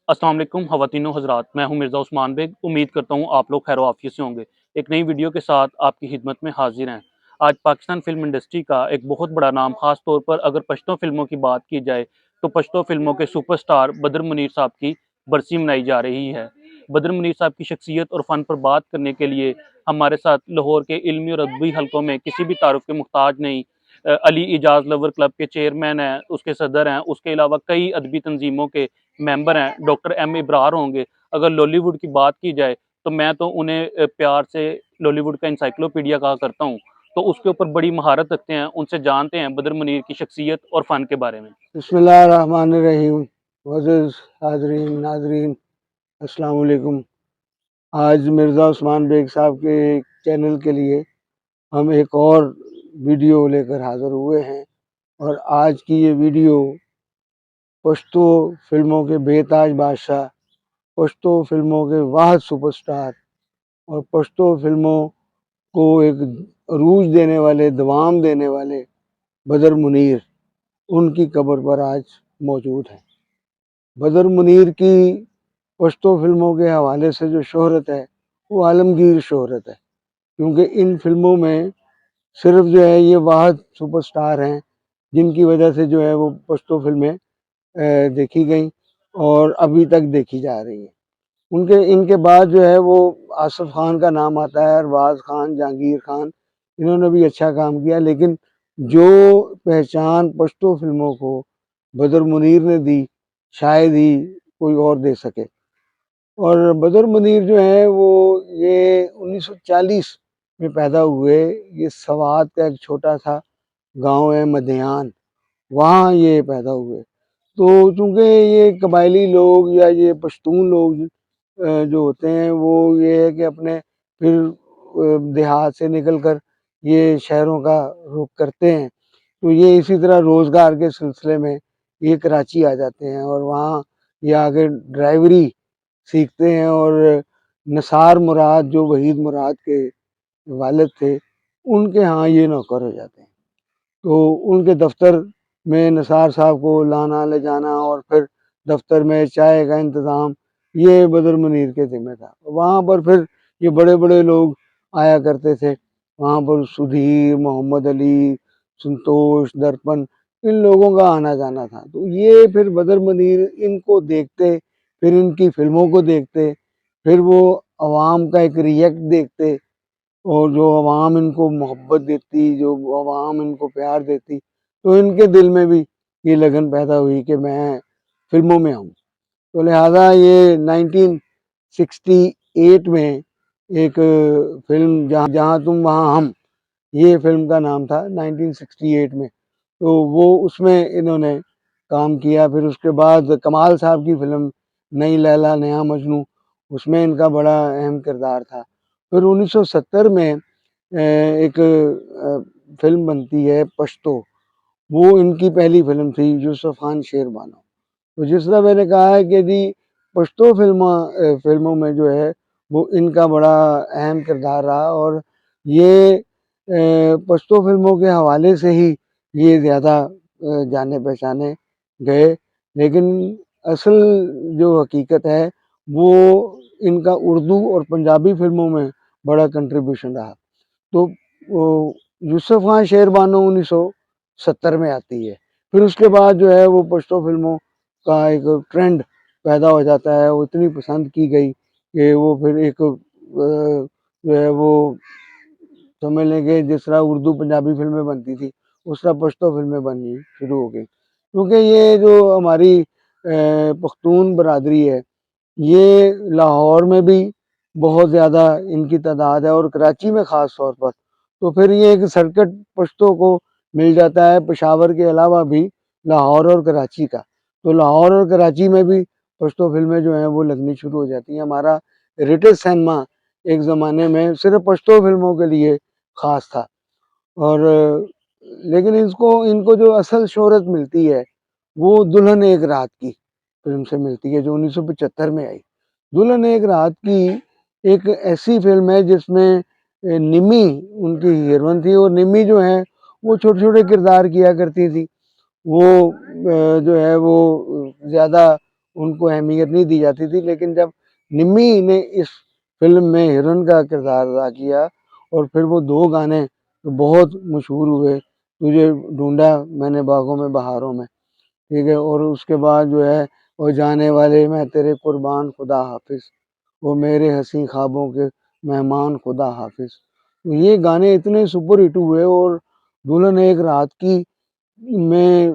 अस्सलाम वालेकुम ख़वातीनो हज़रात, मैं हूं मिर्ज़ा उस्मान बेग। उम्मीद करता हूं आप लोग खैर आफियत से होंगे। एक नई वीडियो के साथ आपकी खिदमत में हाजिर हैं। आज पाकिस्तान फिल्म इंडस्ट्री का एक बहुत बड़ा नाम, ख़ास तौर पर अगर पश्तो फिल्मों की बात की जाए तो पश्तो फिल्मों के सुपरस्टार बदर मुनीर साहब की बरसी मनाई जा रही है। बदर मुनीर साहब की शख्सियत और फ़न पर बात करने के लिए हमारे साथ लाहौर के इल्मी और अदबी हलकों में किसी भी तारुफ के मुहताज नहीं अली इजाज़ लवर क्लब के चेयरमैन हैं, उसके सदर हैं, उसके अलावा कई अदबी तंजीमों के मेंबर हैं, डॉक्टर एम इब्रार होंगे। अगर लॉलीवुड की बात की जाए तो मैं तो उन्हें प्यार से लॉलीवुड का इंसाइक्लोपीडिया कहा करता हूँ। तो उसके ऊपर बड़ी महारत रखते हैं, उनसे जानते हैं बदर मुनीर की शख्सियत और फ़न के बारे में। बिस्मिल्लाहिर्रहमानिर्रहीम। अज़ीज़ हाज़रीन नाज़रीन, अस्सलाम वालेकुम। आज मिर्ज़ा उस्मान बेग साहब के चैनल के लिए हम एक और वीडियो लेकर हाज़िर हुए हैं और आज की ये वीडियो पश्तो फिल्मों के बेताज बादशाह, पश्तो फिल्मों के वाहिद सुपरस्टार और पश्तो फिल्मों को एक अरूज देने वाले, दवाम देने वाले बदर मुनीर, उनकी कब्र पर आज मौजूद हैं। बदर मुनीर की पश्तो फिल्मों के हवाले से जो शोहरत है वो आलमगीर शोहरत है, क्योंकि इन फिल्मों में सिर्फ जो है ये वाहिद सुपरस्टार हैं जिनकी वजह से जो है वो पश्तो फिल्में देखी गई और अभी तक देखी जा रही हैं। उनके इनके बाद जो है वो आसिफ खान का नाम आता है, अरबाज खान, जहांगीर खान, इन्होंने भी अच्छा काम किया, लेकिन जो पहचान पश्तो फिल्मों को बदर मुनीर ने दी शायद ही कोई और दे सके। और बदर मुनीर जो है वो ये 1940 में पैदा हुए। ये सवात का एक छोटा सा गांव है मध्यान, वहाँ ये पैदा हुए। तो चूँकि ये कबायली लोग या ये पश्तून लोग जो होते हैं वो ये है कि अपने फिर देहात से निकल कर ये शहरों का रुख करते हैं। तो ये इसी तरह रोज़गार के सिलसिले में ये कराची आ जाते हैं और वहाँ ये आगे ड्राइवरी सीखते हैं और निसार मुराद जो वहीद मुराद के वालिद थे उनके यहाँ ये नौकर हो जाते हैं। तो उनके दफ्तर में निसार साहब को लाना ले जाना और फिर दफ्तर में चाय का इंतज़ाम ये बदर मुनीर के ज़िम्मे था। वहाँ पर फिर ये बड़े बड़े लोग आया करते थे, वहाँ पर सुधीर, मोहम्मद अली, संतोष, दर्पण, इन लोगों का आना जाना था। तो ये फिर बदर मुनीर इनको देखते, फिर इनकी फिल्मों को देखते, फिर वो अवाम का एक रिएक्ट देखते और जो अवाम इनको मोहब्बत देती, जो अवाम इनको प्यार देती, तो इनके दिल में भी ये लगन पैदा हुई कि मैं फिल्मों में आऊँ। तो लिहाजा ये 1968 में एक फिल्म जहाँ जहाँ तुम वहाँ हम, ये फिल्म का नाम था 1968 में। तो वो उसमें इन्होंने काम किया। फिर उसके बाद कमाल साहब की फिल्म नई लैला नया मजनू, उसमें इनका बड़ा अहम किरदार था। फिर 1970 में एक फिल्म बनती है पश्तो, वो इनकी पहली फिल्म थी, यूसुफ खान शेरबानो। तो जिस तरह मैंने कहा है कि जी पश्तो फिल्मों में जो है वो इनका बड़ा अहम किरदार रहा और ये पश्तो फिल्मों के हवाले से ही ये ज़्यादा जाने पहचाने गए। लेकिन असल जो हकीकत है वो इनका उर्दू और पंजाबी फिल्मों में बड़ा कंट्रीब्यूशन रहा। तो यूसुफ खान शेरबानो 1970 में आती है। फिर उसके बाद जो है वो पश्तो फिल्मों का एक ट्रेंड पैदा हो जाता है। वो इतनी पसंद की गई कि वो फिर एक जो है वो समझ लें कि जिस तरह उर्दू पंजाबी फिल्में बनती थी उस तरह पश्तो फिल्में बननी शुरू हो गई। क्योंकि ये जो हमारी पख्तून बरादरी है ये लाहौर में भी बहुत ज़्यादा इनकी तादाद है और कराची में ख़ास तौर पर। तो फिर ये एक सर्किट पश्तो को मिल जाता है पेशावर के अलावा भी लाहौर और कराची का। तो लाहौर और कराची में भी पश्तो फिल्में जो हैं वो लगनी शुरू हो जाती हैं। हमारा रिटेज सिनेमा एक ज़माने में सिर्फ पश्तो फिल्मों के लिए ख़ास था। और लेकिन इसको इनको जो असल शोहरत मिलती है वो दुल्हन एक रात की फिल्म से मिलती है जो 1975 में आई। दुल्हन एक रात की एक ऐसी फिल्म है जिसमें निमी उनकी हीरोइन थी और निमी जो है वो छोटे छोटे किरदार किया करती थी। वो जो है वो ज़्यादा उनको अहमियत नहीं दी जाती थी, लेकिन जब निम्मी ने इस फिल्म में हीरोइन का किरदार अदा किया और फिर वो 2 गाने तो बहुत मशहूर हुए, तुझे ढूँढा मैंने बागों में बहारों में, ठीक है? और उसके बाद जो है ओ जाने वाले मैं तेरे कुर्बान खुदा हाफ़िज़, वो मेरे हसीं ख्वाबों के मेहमान खुदा हाफ़िज़। तो ये गाने इतने सुपर हिट हुए और दुल्हन एक रात की में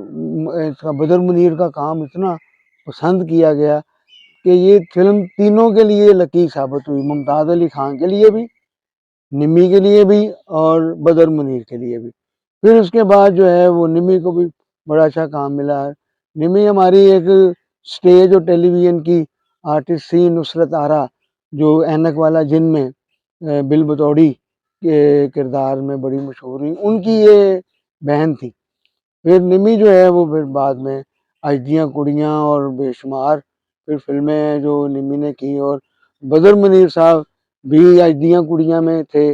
इसका बदर मुनीर का काम इतना पसंद किया गया कि ये फ़िल्म तीनों के लिए लकी साबित हुई, मुमताज़ अली ख़ान के लिए भी, निम्मी के लिए भी और बदर मुनीर के लिए भी। फिर उसके बाद जो है वो निम्मी को भी बड़ा अच्छा काम मिला है। निम्मी हमारी एक स्टेज और टेलीविज़न की आर्टिस्ट थी, नुसरत आरा, जो ऐनक वाला जिन में बिल बतौड़ी के किरदार में बड़ी मशहूर हुई, उनकी ये बहन थी। फिर निम्मी जो है वो फिर बाद में अजदियाँ कुड़ियाँ और बेशुमार फिर फ़िल्में जो निम्मी ने की, और बदर मुनीर साहब भी अजदियाँ कुड़ियाँ में थे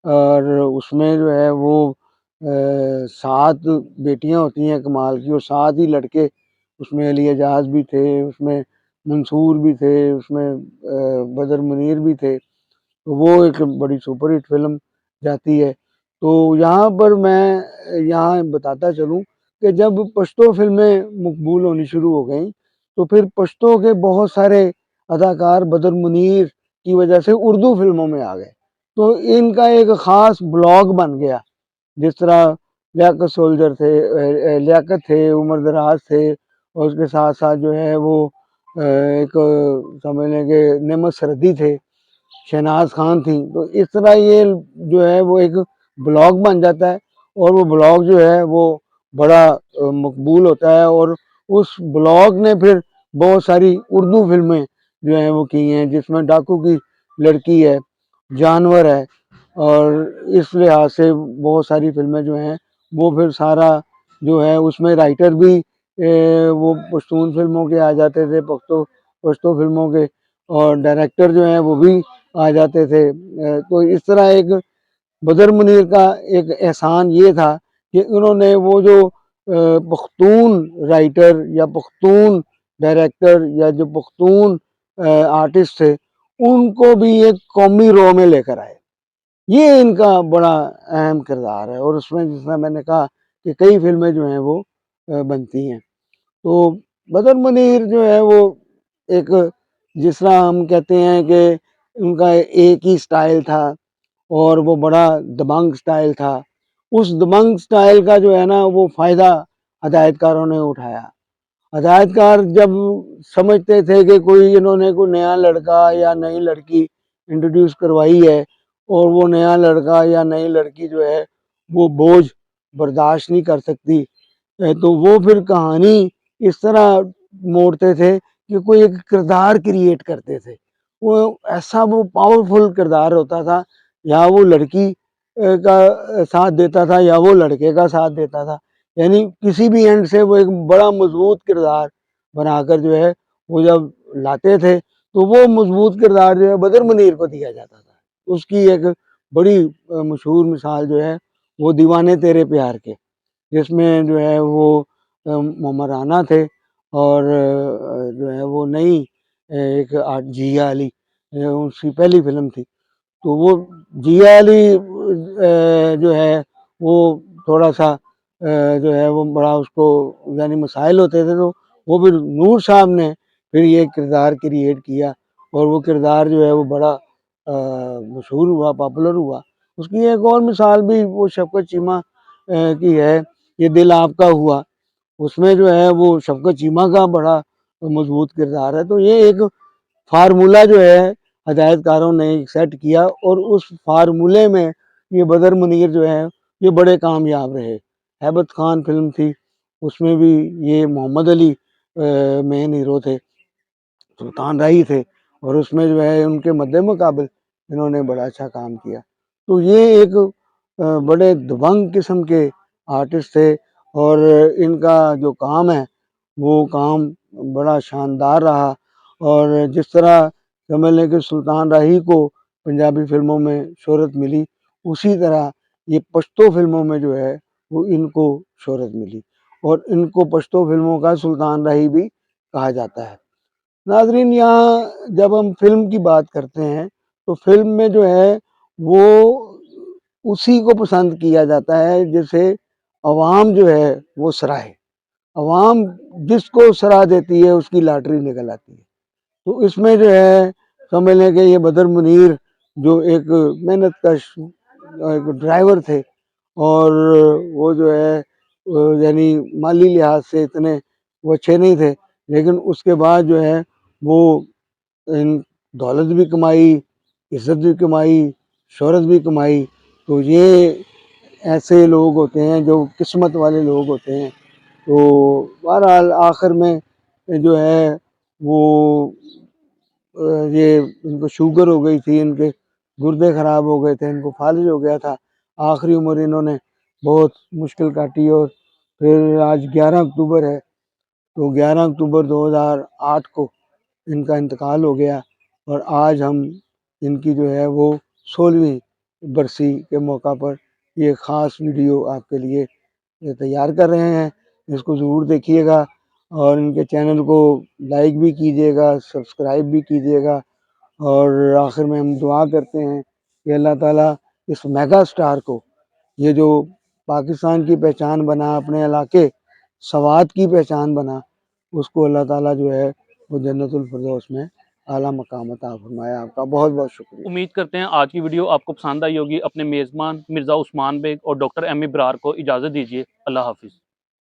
और उसमें जो है वो 7 बेटियाँ होती हैं कमाल की और 7 ही लड़के, उसमें अली एजाज भी थे, उसमें मंसूर भी थे, उसमें बदर मुनीर भी थे। तो वो एक बड़ी सुपरहिट फ़िल्म जाती है। तो यहाँ पर मैं यहाँ बताता चलूँ कि जब पश्तो फ़िल्में मकबूल होनी शुरू हो गईं, तो फिर पश्तो के बहुत सारे अदाकार बदर मुनीर की वजह से उर्दू फ़िल्मों में आ गए। तो इनका एक ख़ास ब्लॉग बन गया, जिस तरह लियाकत सोल्जर थे, लियाकत थे, उमर दराज थे और उसके साथ-साथ जो है वो एक समझ लें कि नेमत सरहदी थे, शहनाज खान थी। तो इस तरह ये जो है वो एक ब्लॉग बन जाता है और वो ब्लॉग जो है वो बड़ा मकबूल होता है और उस ब्लॉग ने फिर बहुत सारी उर्दू फ़िल्में जो हैं वो की हैं, जिसमें डाकू की लड़की है, जानवर है, और इस लिहाज से बहुत सारी फ़िल्में जो हैं वो फिर सारा जो है उसमें राइटर भी वो पश्तून फ़िल्मों के आ जाते थे, पश्तो फ़िल्मों के, और डायरेक्टर जो हैं वो भी आ जाते थे। तो इस तरह एक बदर मुनीर का एक एहसान ये था कि उन्होंने वो जो पख्तून राइटर या पख्तून डायरेक्टर या जो पख्तून आर्टिस्ट थे, उनको भी एक कौमी रॉ में लेकर आए। ये इनका बड़ा अहम किरदार है और उसमें जिस तरह मैंने कहा कि कई फ़िल्में जो हैं वो बनती हैं। तो बदर मुनीर जो है वो एक, जिस तरह हम कहते हैं कि उनका एक ही स्टाइल था और वो बड़ा दबंग स्टाइल था। उस दबंग स्टाइल का जो है ना वो फ़ायदा हदायतकारों ने उठाया। हदायतकार जब समझते थे कि कोई इन्होंने कोई नया लड़का या नई लड़की इंट्रोड्यूस करवाई है और वो नया लड़का या नई लड़की जो है वो बोझ बर्दाश्त नहीं कर सकती, तो वो फिर कहानी इस तरह मोड़ते थे कि कोई एक किरदार क्रिएट करते थे। वो ऐसा वो पावरफुल किरदार होता था, या वो लड़की का साथ देता था या वो लड़के का साथ देता था। यानी किसी भी एंड से वो एक बड़ा मज़बूत किरदार बनाकर जो है वो जब लाते थे, तो वो मज़बूत किरदार जो है बदर मुनीर को दिया जाता था। उसकी एक बड़ी मशहूर मिसाल जो है वो दीवाने तेरे प्यार के, जिसमें जो है वो मोहम्मद राना थे और जो है वो नई एक जिया अली, उसकी पहली फ़िल्म थी। तो वो जिया अली जो है वो थोड़ा-सा जो है वो बड़ा उसको यानी मसाइल होते थे, तो वो फिर नूर साहब ने फिर ये किरदार क्रिएट किया और वो किरदार जो है वो बड़ा मशहूर हुआ, पॉपुलर हुआ। उसकी एक और मिसाल भी वो शफ़क़त चीमा की है, ये दिल आपका हुआ। उसमें जो है वो शफ़क़त चीमा का बड़ा मज़बूत किरदार है। तो ये एक फ़ार्मूला जो है हदायतकारों ने सेट किया और उस फ़ार्मूले में ये बदर मुनीर जो है ये बड़े कामयाब रहे। हैबत खान फ़िल्म थी, उसमें भी ये मोहम्मद अली मेन हीरो थे, सुल्तान राही थे और उसमें जो है उनके मद्दे-मुक़ाबिल इन्होंने बड़ा अच्छा काम किया। तो ये एक बड़े दबंग किस्म के आर्टिस्ट थे और इनका जो काम है वो काम बड़ा शानदार रहा। और जिस तरह समझ लें कि सुल्तान राही को पंजाबी फ़िल्मों में शोहरत मिली, उसी तरह ये पश्तो फ़िल्मों में जो है वो इनको शोहरत मिली और इनको पश्तो फ़िल्मों का सुल्तान राही भी कहा जाता है। नाज़रीन, यहाँ जब हम फ़िल्म की बात करते हैं, तो फ़िल्म में जो है वो उसी को पसंद किया जाता है जिसे अवाम जो है वो सराहे। अवाम जिसको सराह देती है उसकी लॉटरी निकल आती है। तो इसमें जो है समझ लें कि ये बदर मुनीर जो एक मेहनतकश एक ड्राइवर थे और वो जो है यानी माली लिहाज से इतने वो अच्छे नहीं थे, लेकिन उसके बाद जो है वो इन दौलत भी कमाई, इज़्ज़त भी कमाई, शोहरत भी कमाई। तो ये ऐसे लोग होते हैं जो किस्मत वाले लोग होते हैं। तो बहरहाल आखिर में जो है वो ये इनको शुगर हो गई थी, इनके गुर्दे ख़राब हो गए थे, इनको फालिज हो गया था। आखिरी उम्र इन्होंने बहुत मुश्किल काटी और फिर आज 11 अक्टूबर है, तो 11 अक्टूबर 2008 को इनका इंतकाल हो गया और आज हम इनकी जो है वो 16वीं बरसी के मौका पर ये ख़ास वीडियो आपके लिए ये तैयार कर रहे हैं। इसको ज़रूर देखिएगा और इनके चैनल को लाइक भी कीजिएगा, सब्सक्राइब भी कीजिएगा और आखिर में हम दुआ करते हैं कि अल्लाह ताला इस मेगा स्टार को, ये जो पाकिस्तान की पहचान बना, अपने इलाके सवात की पहचान बना, उसको अल्लाह ताला जो है वो जन्नतुल फिरदौस में आला मकाम अता फरमाए। आपका बहुत-बहुत शुक्रिया। उम्मीद करते हैं आज की वीडियो आपको पसंद आई होगी। अपने मेज़बान मिर्ज़ा उस्मान बेग और डॉक्टर एम ए बरार को इजाज़त दीजिए। अल्लाह हाफ़िज़।